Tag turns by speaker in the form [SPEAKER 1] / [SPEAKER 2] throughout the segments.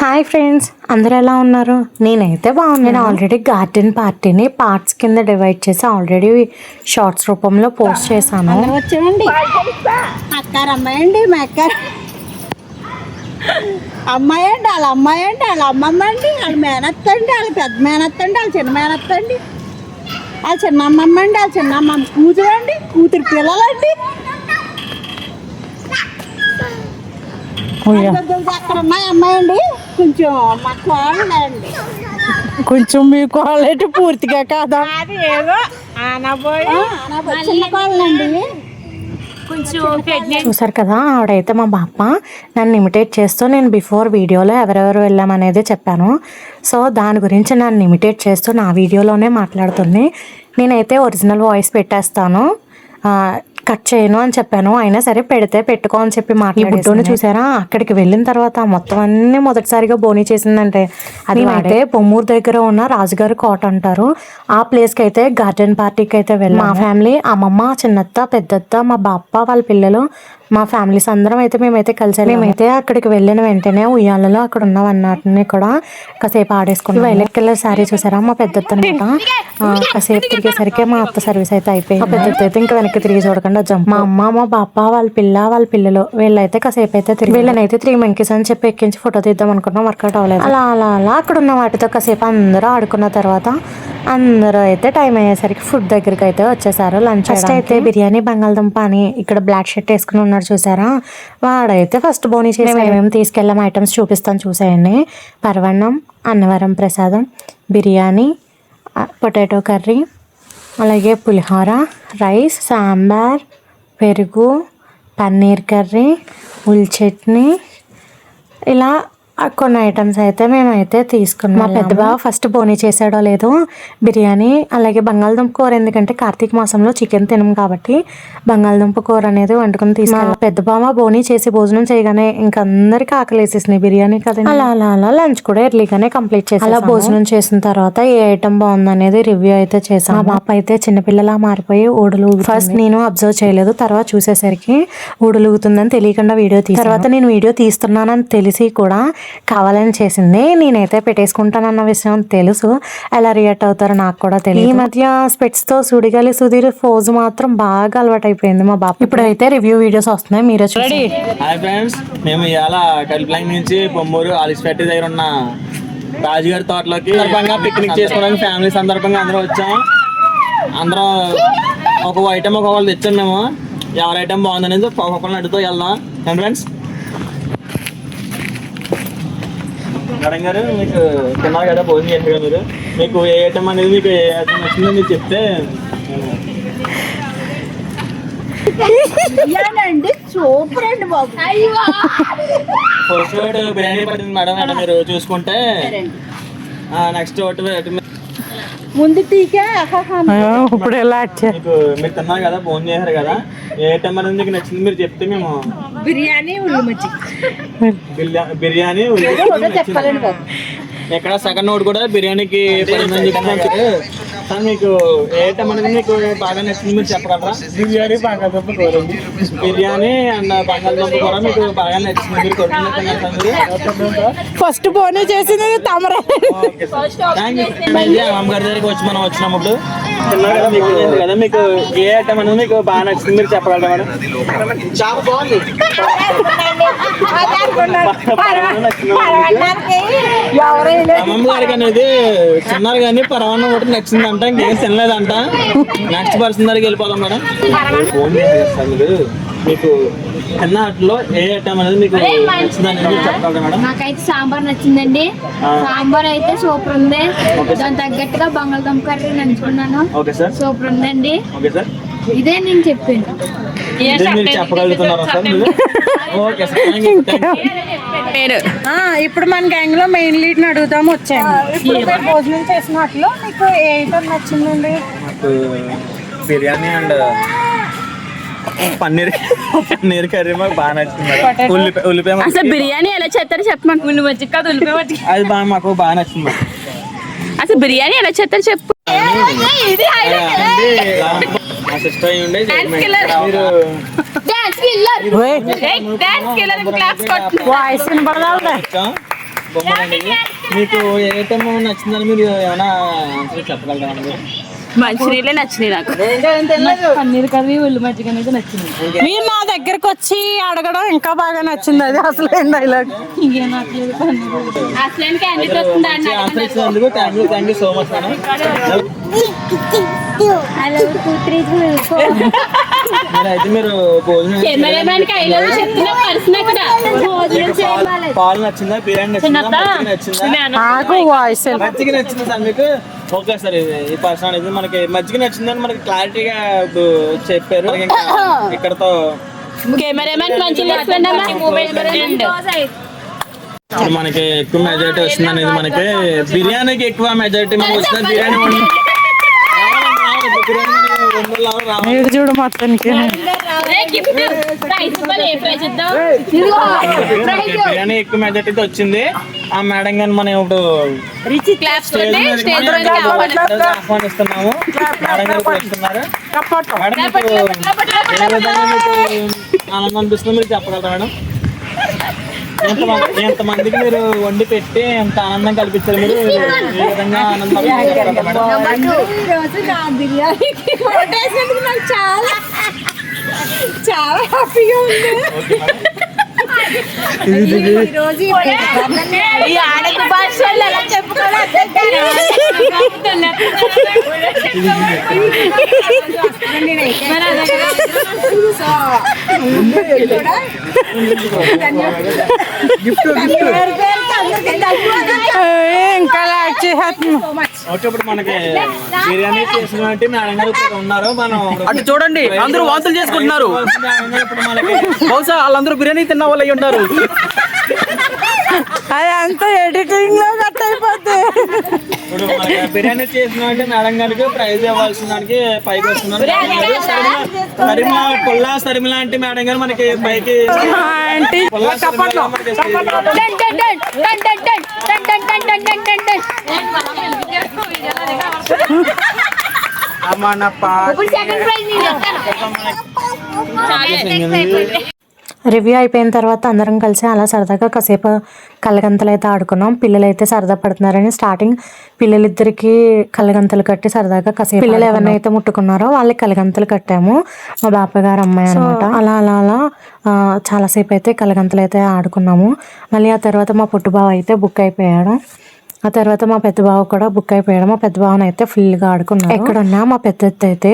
[SPEAKER 1] Hi friends, అందరూ ఎలా ఉన్నారు? నేనైతే బాగున్నాను. నేను ఆల్రెడీ గార్డెన్ పార్టీని పార్ట్స్ కింద డివైడ్ చేసి ఆల్రెడీ షార్ట్స్ రూపంలో పోస్ట్ చేశాను.
[SPEAKER 2] వచ్చామండి అక్కారు అమ్మాయి అండి, మా అక్కారు అమ్మాయి అండి, వాళ్ళ అమ్మాయి అండి, వాళ్ళ అమ్మమ్మ అండి, వాళ్ళ మేనత్త అండి, వాళ్ళ పెద్ద మేనత్త అండి, వాళ్ళ చిన్న మేనత్త అండి, వాళ్ళ చిన్న అమ్మమ్మ అండి, వాళ్ళ చిన్న అమ్మమ్మ కూతురు అండి, కూతురు పిల్లలండి. అక్కడ అమ్మాయి అమ్మాయి అండి, కొంచెం మా కోళ్ళు అండి,
[SPEAKER 1] కొంచెం మీ క్వాలిటీ పూర్తిగా కాదా,
[SPEAKER 2] అది ఏదో చిన్న కోళ్ళండి.
[SPEAKER 1] చూసారు కదా, ఆవిడైతే మా బాప నన్ను ఇమిటేట్ చేస్తూ నేను బిఫోర్ వీడియోలో ఎవరెవరు వెళ్ళామనేది చెప్పాను. సో దాని గురించి నన్ను ఇమిటేట్ చేస్తూ నా వీడియోలోనే మాట్లాడుతుంది. నేనైతే ఒరిజినల్ వాయిస్ పెట్టేస్తాను, కట్ చేయను అని చెప్పాను. అయినా సరే పెడితే పెట్టుకో అని చెప్పి మాట్లాడుతూనే చూసారా, అక్కడికి వెళ్ళిన తర్వాత మొత్తం అన్ని మొదటిసారిగా బోనీ చేసిందంటే అది అయితే పొమ్మూరు దగ్గర ఉన్న రాజుగారి కోట అంటారు. ఆ ప్లేస్కి అయితే గార్డెన్ పార్టీకి అయితే వెళ్ళాం. మా ఫ్యామిలీ, అమ్మమ్మ, చిన్నత్త, పెద్దత్త, మా బాప్ప, వాళ్ళ పిల్లలు, మా ఫ్యామిలీస్ అందరం అయితే మేమైతే కలిసాము. మేమైతే అక్కడికి వెళ్ళిన వెంటనే ఉయ్యాలలో అక్కడ ఉన్నవన్నిటిని కూడా కాసేపు ఆడేసుకున్నాం. వైలెట్ కలర్ శారీ చూసారా, మా పెద్దత్త అనమాట. కాసేపు తిరిగేసరికి మా అత్త సర్వీస్ అయితే అయిపోయింది. మా పెద్దత్త అయితే ఇంకా వెనక్కి తిరిగి చూడకుండా జంప్. మా అమ్మ, మా బాప్ప, వాళ్ళ పిల్ల, వాళ్ళ పిల్లలు వీళ్ళైతే కాసేపు అయితే తిరిగి వీళ్ళనైతే 3 monkeys అని చెప్పి ఎక్కించి ఫోటో తీద్దాం అనుకున్నాం. వర్కౌట్ అవ్వలేదు. అలా అలా అలా అక్కడ ఉన్న వాటితో కాసేపు అందరూ ఆడుకున్న తర్వాత అందరూ అయితే టైం అయ్యేసరికి ఫుడ్ దగ్గరికి అయితే వచ్చేసారు. లంచ్ ఫస్ట్ అయితే బిర్యానీ, బంగాళదుంప అని ఇక్కడ బ్లాక్ షర్ట్ వేసుకుని ఉన్నాడు చూసారా, వాడైతే ఫస్ట్ బోనీ చేసి మేమేమి తీసుకెళ్ళాం ఐటమ్స్ చూపిస్తాను చూసేయండి. పరవన్నం, అన్నవరం ప్రసాదం, బిర్యానీ, పొటాటో కర్రీ, అలాగే పులిహోర, రైస్, సాంబార్, పెరుగు, పన్నీర్ కర్రీ, ఉల్ చట్నీ, ఇలా కొన్ని ఐటమ్స్ అయితే మేమైతే తీసుకున్నాం. మా పెద్ద బావ ఫస్ట్ బోనీ చేసాడో లేదో బిర్యానీ అలాగే బంగాళదుంప కూర, ఎందుకంటే కార్తీక మాసంలో చికెన్ తినం కాబట్టి బంగాళదుంప కూర అనేది వండుకుని తీసుకెళ్ళాం. పెద్ద బావ బోనీ చేసి భోజనం చేయగానే ఇంక అందరికి ఆకలేసేసినాయి, బిర్యానీ కదా. అలా అలా అలా లంచ్ కూడా ఎర్లీగానే కంప్లీట్ చేసి అలా భోజనం చేసిన తర్వాత ఏ ఐటమ్ బాగుంది అనేది రివ్యూ అయితే చేసాం. మా బాప అయితే చిన్నపిల్లలా మారిపోయి ఊడలు ఫస్ట్ నేను అబ్జర్వ్ చేయలేదు, తర్వాత చూసేసరికి ఊడలుగుతుందని తెలియకుండా వీడియో తీసి తర్వాత నేను వీడియో తీస్తున్నానని తెలిసి కూడా కావాలని చేసింది. నేనైతే పెట్టేసుకుంటానన్న విషయం తెలుసు, ఎలా రియాక్ట్ అవుతారో నాకు కూడా తెలియదు. ఈ మధ్య స్పెట్స్ తో సుడిగాలి సుధీర్ ఫోజు మాత్రం బాగా అలవాటు అయిపోయింది మా బాబు. ఇప్పుడైతే రివ్యూ వీడియోస్ వస్తున్నాయి, మీరే చూడండి.
[SPEAKER 3] హాయ్ ఫ్రెండ్స్, మేము ఇవాళ కల్ప్లాంగ్ నుంచి పొమ్మూరు ఆలిస్పేట దగ్గర ఉన్న రాజుగారి తోటలోకి సందర్భంగా పిక్నిక్ చేసుకోవడానికి ఫ్యామిలీ సందర్భంగా అందరం వచ్చాం. అందరం ఒక్కొక్క ఐటమ్ ఒక్కొక్కరు తెచ్చాం. మేము ఎవరి ఐటమ్ బాగుందనేది ఒక్కొక్కరిని అడుగుతూ వెళ్దాం. ఫ్రెండ్స్ మేడం గారు, మీకు తిన్నారు కదా, భోజనం చేశారు కదా, మీరు మీకు ఏ ఐటమ్ అనేది మీకు ఏ ఐటమ్ నచ్చిందో మీరు చెప్తే
[SPEAKER 2] అండి. సూపర్ అండి బాబు.
[SPEAKER 3] ఫస్ట్ బిర్యానీ పట్టింది మేడం, అంటే మీరు చూసుకుంటే నెక్స్ట్ ఒకటి
[SPEAKER 2] ముందు టీకే
[SPEAKER 1] ఇప్పుడు ఎలా
[SPEAKER 3] మీకు మీరు తిన్నారు కదా, భోజనం చేశారు కదా, ఏ ఐటమ్ అనేది మీకు నచ్చింది మీరు చెప్తే మేము
[SPEAKER 2] బిర్యానీ
[SPEAKER 3] బిర్యానీ ఇక్కడ సెకండ్ నోట్ కూడా బిర్యానీకి పడిందని చెప్పి సార్, మీకు ఏ ఐటమ్ అనేది మీకు బాగా నచ్చింది మీరు చెప్పగలరా? బిర్యానీ, బంగాళదుంప కూర. బిర్యానీ అండ్ బంగాళదుంప కూర మీకు బాగా నచ్చింది, మీరు కొడుతున్నారు.
[SPEAKER 2] ఫస్ట్ బోనీ చేసింది తమరే.
[SPEAKER 3] అమ్మగారి దగ్గరికి వచ్చి మనం వచ్చినప్పుడు తిన్నారు కదా, మీకు కదా, మీకు ఏ ఐటమ్ అనేది మీకు బాగా నచ్చింది మీరు చెప్పగలరా మేడం? చాలా బాగుంది. అమ్మమ్మ గారికి అనేది తిన్నారు కానీ పరమాన్నం ఒకటి నచ్చింది అంట, ఇంకేం తినలేదంట. నెక్స్ట్ పర్సన్ దగ్గరికి వెళ్ళిపోదాం మేడం. ఫోన్ చేసేస్తాను, మీకు తిన్నట్లో ఏ ఐటమ్ అనేది మీకు నచ్చింది అనేది చెప్పగలరా మేడం?
[SPEAKER 4] నాకైతే సాంబార్ నచ్చిందండి. సాంబార్ అయితే సూపర్ ఉంది. దాని తగ్గట్టుగా బంగాళదుంప కర్రీ నంచుకున్నాను.
[SPEAKER 3] ఓకే సార్,
[SPEAKER 4] సూపర్ ఉందండి.
[SPEAKER 3] ఓకే సార్,
[SPEAKER 4] ఇదే నేను చెప్పాను.
[SPEAKER 3] మీరు చెప్పగలుగుతున్నారా సార్ మీరు? ఓకే సార్,
[SPEAKER 2] ఇప్పుడు మన గ్యాంగ్ లో మెయిన్ లీడ్ ని అడుగుదాము వచ్చాము. భోజనం చేసినట్లు మీకు ఏ ఐటమ్ నచ్చిందండి?
[SPEAKER 3] నాకు బిర్యానీ అండ్ పన్నీర్ కర్రీ మాకు బాగా నచ్చింది. ఉల్లిపాయ
[SPEAKER 4] అసలు బిర్యానీ ఎలా చేస్తారో చెప్పమాకు. ఉల్లి మజ్జిగ కాదు, ఉల్లిపాయ మజ్జిగ.
[SPEAKER 3] అది మాకు బాగా నచ్చింది.
[SPEAKER 4] అసలు బిర్యానీ ఎలా చేస్తారో చెప్పు.
[SPEAKER 3] మా సిస్టర్ అయ్యి ఉండే
[SPEAKER 4] dance killer. Dance killer class కొట్టు.
[SPEAKER 1] వాయిస్ వినపడదా?
[SPEAKER 3] బొమ్మలు అండి ఇవి. మీకు ఏ ఐటమ్ నచ్చిందని మీరు ఏమైనా ఆన్సర్ చెప్పగలరా మీరు?
[SPEAKER 5] మంచినీళ్ళే నచ్చినాయి నాకు. పన్నీర్ కర్రీ ఉల్లి మజ్జిగ అనేది నచ్చింది.
[SPEAKER 2] మీరు నా దగ్గరకు వచ్చి అడగడం ఇంకా బాగా నచ్చింది. అది అసలు ఏం డైలాగ్.
[SPEAKER 5] ఇంకేం నచ్చలేదు. అసలు క్యాండిడేట్ వస్తుందండి.
[SPEAKER 3] ఆన్సర్ ఇచ్చినందుకు thank you so much madam. అయితే మీరు భోజనం పాలు నచ్చిందా, బిర్యానీ నచ్చిందా, మజ్జిగ నచ్చిందా? మజ్జిగ నచ్చిందా సార్ మీకు? ఓకే సార్, ఈ పర్సన్ అనేది మనకి మజ్జిగ నచ్చిందని మనకి క్లారిటీగా ఇప్పుడు చెప్పారు. ఇక్కడతో ఇప్పుడు మనకి ఎక్కువ మెజారిటీ వస్తుంది అనేది మనకి బిర్యానీకి ఎక్కువ మెజారిటీ మనకి వస్తుంది. బిర్యానీ
[SPEAKER 2] చూడు మొత్తానికి
[SPEAKER 3] బిర్యానీ ఎక్కువ మెజారిటీతో వచ్చింది. ఆ మేడం గాని మనం ఇప్పుడు ఆహ్వానిస్తున్నాము. మేడం గారు వస్తున్నారు. మేడం మీకు ఏ విధంగా మీకు ఆనందం అనిపిస్తుందో మీరు చెప్పగలరా మేడం? ఎంతమందికి మీరు వండి పెట్టి ఎంత ఆనందం కల్పించారు మీరు? ఏ విధంగా ఆనందం
[SPEAKER 2] చాలా హ్యాపీగా ఉంది. ఈ ఆడక భాషలు ఎలా ఇంకా లాక్ చేస్తున్నాం.
[SPEAKER 3] ఓకే, ఇప్పుడు మనకి బిర్యానీ చేసినట్టు మేడం గారు ఇక్కడ ఉన్నారు. మనం
[SPEAKER 6] అటు చూడండి, అందరూ వాంతులు చేసుకుంటున్నారు.
[SPEAKER 3] ఇప్పుడు మనకి
[SPEAKER 6] బహుశా వాళ్ళందరూ బిర్యానీ తిన్న వాళ్ళు అయి ఉంటారు.
[SPEAKER 2] అదంతా ఎడిటింగ్ లో కట్ అయిపోద్ది.
[SPEAKER 3] ఇప్పుడు మనకి బిర్యానీ చేసినట్టు మేడం గారికి ప్రైజ్ ఇవ్వాల్సిన దానికి పైకి వస్తున్నారు. పుల్లా సరిమిల అంటే మేడం గారు మనకి పైకి
[SPEAKER 1] రివ్యూ అయిపోయిన తర్వాత అందరం కలిసి అలా సరదాగా కాసేపు కళ్ళగంతలు అయితే ఆడుకున్నాం. పిల్లలు అయితే సరదా పడుతున్నారని స్టార్టింగ్ పిల్లలిద్దరికి కళ్ళగంతలు కట్టి సరదాగా కాసేపు పిల్లలు ఎవరినైతే ముట్టుకున్నారో వాళ్ళకి కళ్ళగంతలు కట్టాము. మా బాపగారు అమ్మాయి అనమాట. అలా అలా అలా చాలాసేపు అయితే కళ్ళగంతలు అయితే ఆడుకున్నాము. మళ్ళీ ఆ తర్వాత మా పొట్టు బావ అయితే బుక్ అయిపోయాడు. ఆ తర్వాత మా పెద్ద బావ కూడా బుక్ అయిపోయాడు. మా పెద్ద బావని అయితే ఫుల్గా ఆడుకున్నాడు. ఎక్కడున్నా మా పెద్ద అయితే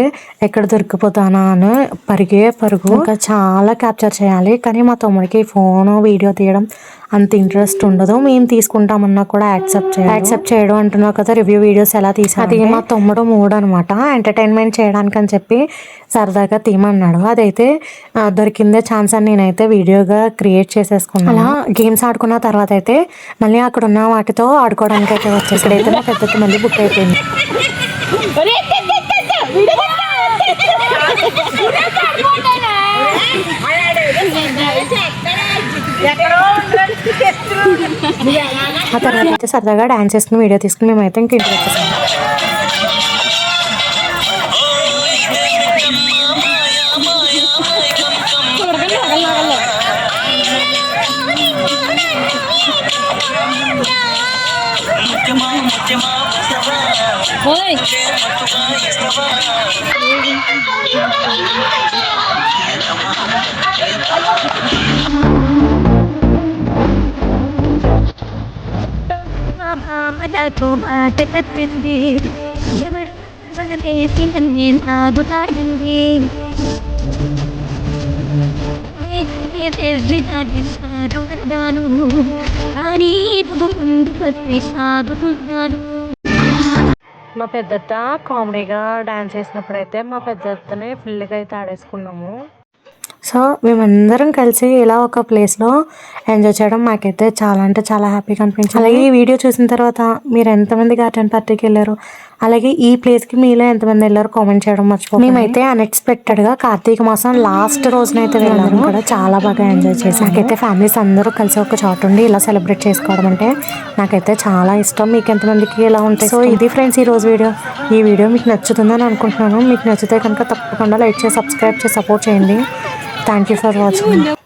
[SPEAKER 1] ఎక్కడ దొరికిపోతానా అని పరుగు ఇంకా చాలా క్యాప్చర్ చేయాలి. కానీ మా తమ్ముడికి ఫోన్ వీడియో తీయడం అంత ఇంట్రెస్ట్ ఉండదు. మేము తీసుకుంటామన్నా కూడా యాక్సెప్ట్ చేయడం అంటున్నావు కదా, రివ్యూ వీడియోస్ ఎలా తీసాను. అది మా తమ్ముడు మూడు అనమాట. ఎంటర్టైన్మెంట్ చేయడానికి అని చెప్పి సరదాగా తీయమన్నాడు. అదైతే దొరికిందే ఛాన్స్ అని నేనైతే వీడియోగా క్రియేట్ చేసేసుకున్నాను. అలా గేమ్స్ ఆడుకున్న తర్వాత అయితే మళ్ళీ అక్కడ ఉన్న వాటితో ఆడుకోవడానికి అయితే వచ్చేసి ఇక్కడైతే మా పెద్దకి మళ్ళీ బుక్ అయిపోయింది. ఆ తర్వాత అయితే సరదాగా డాన్స్ చేసుకుని వీడియో తీసుకుని మేమైతే ఇంక ఇంటికి వచ్చేసాము. మా పెద్దత్త కామెడీగా డాన్స్ చేసినప్పుడు అయితే మా పెద్దత్తని ఫుల్గా అయితే ఆడేసుకున్నాము. సో మేమందరం కలిసి ఇలా ఒక ప్లేస్లో ఎంజాయ్ చేయడం మాకైతే చాలా అంటే చాలా హ్యాపీగా అనిపించింది. అలాగే ఈ వీడియో చూసిన తర్వాత మీరు ఎంతమంది గార్డెన్ పార్టీకి వెళ్ళారు, అలాగే ఈ ప్లేస్కి మీలో ఎంతమంది వెళ్ళారు కామెంట్ చేయడం మర్చిపోకండి. మేమైతే అన్ఎక్స్పెక్టెడ్గా కార్తీక మాసం లాస్ట్ రోజునైతే వెళ్ళాము కూడా చాలా బాగా ఎంజాయ్ చేసాం. నాకైతే ఫ్యామిలీస్ అందరూ కలిసి ఒక చోటు ఉండి ఇలా సెలబ్రేట్ చేసుకోవడం అంటే నాకైతే చాలా ఇష్టం. మీకు ఎంతమందికి ఇలా ఉంటాయి. సో ఇది ఫ్రెండ్స్ ఈ రోజు వీడియో. ఈ వీడియో మీకు నచ్చుతుందని అనుకుంటున్నాను. మీకు నచ్చితే కనుక తప్పకుండా లైక్ చేసి సబ్స్క్రైబ్ చేసి సపోర్ట్ చేయండి. Thank you for watching.